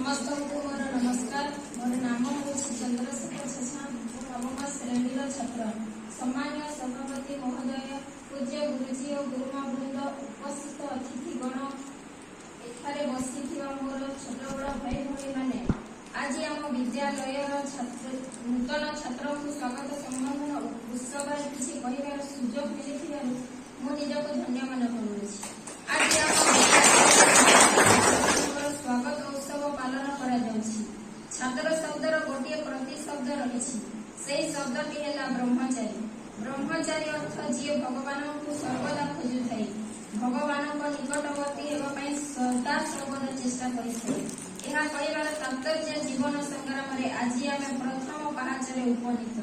समस्त को मोर नमस्कार। मोर नाम हूँ चंद्रशेखर शेषा। नवम श्रेणी छात्र। सम्मान्य सभापति महोदय, पूज्य गुरुजी और गुरुमा वृंद, उपस्थित अतिथिगण, एठारे बसी मोर छोट बड़ भाई भाई मैंने आज आम विद्यालय नूतन छात्र को स्वागत संबोधन उत्सव किसी कहार सुजोग मिली मु निजक धन्य मन करुँच। आज स्वागत उत्सव पालन करा जाउछि। छात्र शब्दर गोटे प्रतिशब्द रही से शब्दटी है ब्रह्मचारी। ब्रह्मचारी अर्थ जी भगवान को सर्वदा खोजु थाई, भगवान निकटवर्ती होगा सदा सर्वदा चेष्टा कर तात्पर्य जीवन संग्राम आज आम प्रथम पहाचरे उपनीत।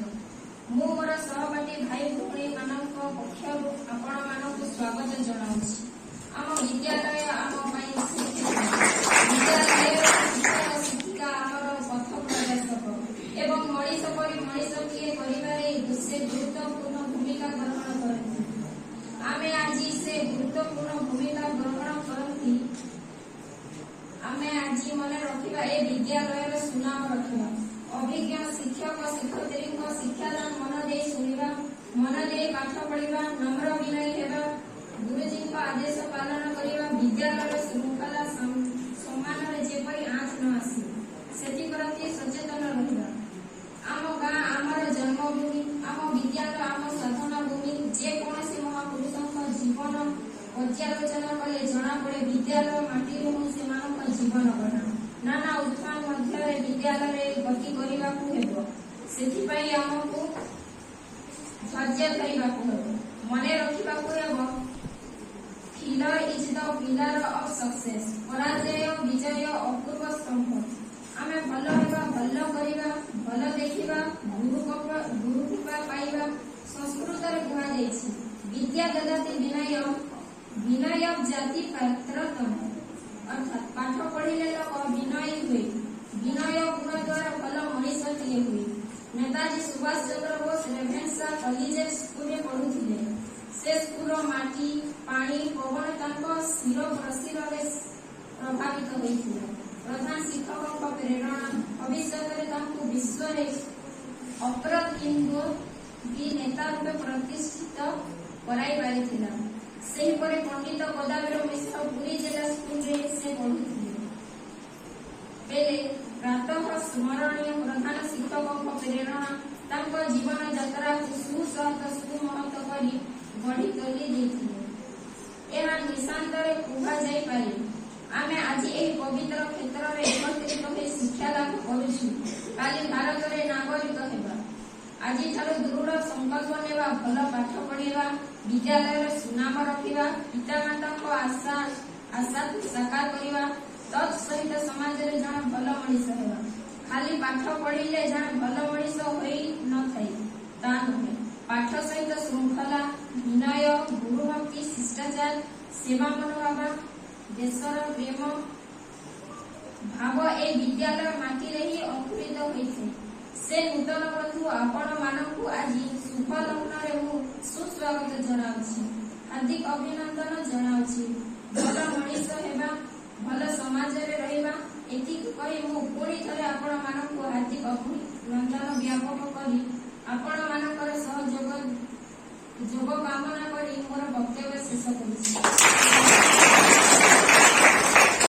मु मोर सहपाठी भाई भौणी मान पक्षर आपण मानक स्वागत जनाऊँगी। आम विद्यालय आम विद्यालय शिक्षक शिक्षिका आमर पथ प्रदर्शक एवं मनीष परी मनीषीय कर से गुरुत्वपूर्ण भूमिका ग्रहण करती। आमे आज से गुरुत्वपूर्ण भूमिका ग्रहण करती। आमे आज मन रखा ए विद्यालय सुनाम रखा। अभिज्ञ शिक्षक शिक्षयित्री शिक्षादान मन दे शुणा, मन दे पाठ पढ़ा, नम्र विनयी हेबा, गुरुजी आदेश पालन करने, विद्यालय श्रृंखला सम्मान जेपरी आँच न आसी से प्रति सचेतन रहा। आम गाँ आमर जन्मभूमि, आम विद्यालय आम साधना भूमि। जेकोसी महापुरुषों जीवन पर्यालोचना कले जना पड़े विद्यालय माटी से जीवन गढ़ा। नाना उत्थान मध्य विद्यालय गति करने से आमको धैर्य धरवा मन रखा। Failure is the pillar of success. पराजय विजय अपूर्व स्तंभ। आमे भल हेबा, भल करिबा, भल देखिबा, गुरु कृपा पाइबा। संस्कृत रे कहा जायछि विद्या ददाति विनय, विनय जाति पात्रतम। अर्थात पाठ पढ़िले लोक विनयी हुए, विनय गुण द्वारा भल मनीषीय हुए। नेताजी सुभाष चंद्र बोस रेभेन्सा कॉलेज स्कूल में पढ़ुथिले। से स्कूल माटी पानी पवन तांको शिर प्रशिर प्रभावित होइथिला। प्रधान शिक्षक प्रेरणा भविष्य विश्व अप्रतिम नेता रूपे प्रतिष्ठित कराई पारिथिला। सेहीपरि पंडित गोदाबरी मिश्र पुरी जिला स्कूल से पढ़ुथिले बेले प्रातः स्मरणीय प्रधान शिक्षक प्रेरणा तांको जीवन यात्रा को सुसहत सुमहत करी गढ़ी तोली देथिले। एहा निशांतरे कुहा जाई पारे। आमे आज एही पवित्र क्षेत्र रे एकत्रित होई शिक्षा लाभ करूछु। काली भारत रे नागरिक हेबा। आज ठारो दृढ़ संकल्प नेबा, भल पाठ पढ़िबा, विद्यालय रे सुनाम रखिबा, पितामाता को आशा को साकार करिबा, तत् सहित समाज रे जण भल मनीष हेबा। खाली पाठ पढ़िले जण भल मनीष होई न थाई ता नहे। पाठ सहित श्रृंखला विनय गुरुभक्ति शिष्टाचार सेवा मनोभाव देशर प्रेम भाव ए विद्यालय माटी ही अंकुरित होइछे। से नूतन बंधु आपण मानकु आज शुभ लग्न मु सुस्वागत जनाउछि, हार्दिक अभिनंदन जनाउछि। भल मनीष हेबा, भल समाज रे रहिबा एति कहि मु पुणी थरे आपण मानकु हार्दिक अभिनंदन व्यापक करी आपण मानकर सहयोग कामना करी मोर वक्तव्य शेष करुछि।